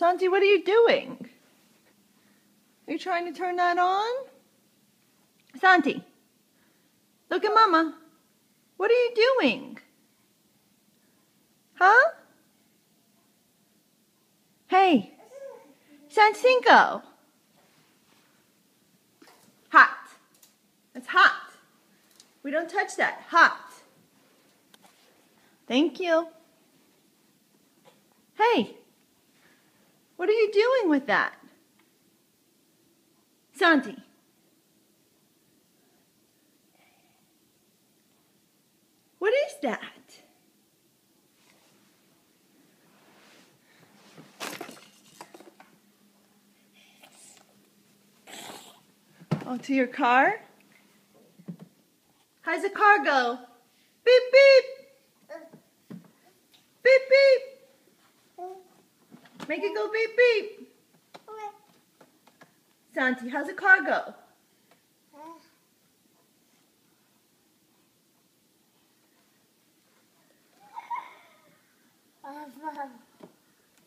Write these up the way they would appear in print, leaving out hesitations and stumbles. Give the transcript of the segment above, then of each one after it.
Santi, what are you doing? Are you trying to turn that on? Santi, look at Mama. What are you doing? Huh? Hey, Sancinco. Hot. It's hot. We don't touch that. Hot. Thank you. Hey, what are you doing with that? Santi. What is that? Oh, to your car? How's the car go? Beep, beep. Beep, beep. Make it go beep, beep. Santi, how's the car go?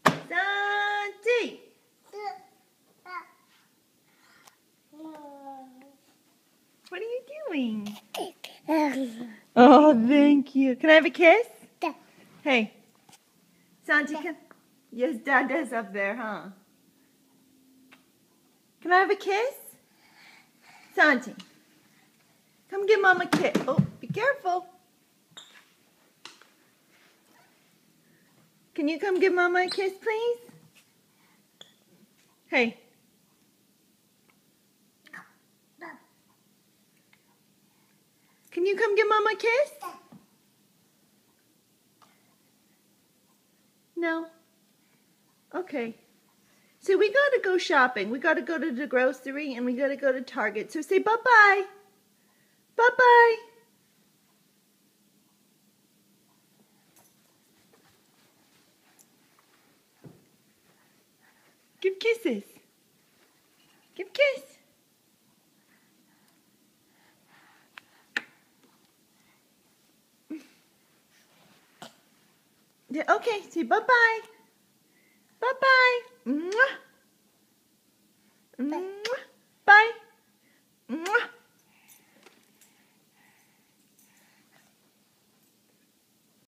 Santi! What are you doing? Oh, thank you. Can I have a kiss? Hey. Santi, yes, Dada's up there, huh? Can I have a kiss? Santi, come give Mama a kiss. Oh, be careful. Can you come give Mama a kiss, please? Hey. Can you come give Mama a kiss? No? Okay. So we gotta go shopping. We gotta go to the grocery and we gotta go to Target. So say bye-bye. Bye-bye. Give kisses. Give kiss. Yeah, okay, say bye-bye.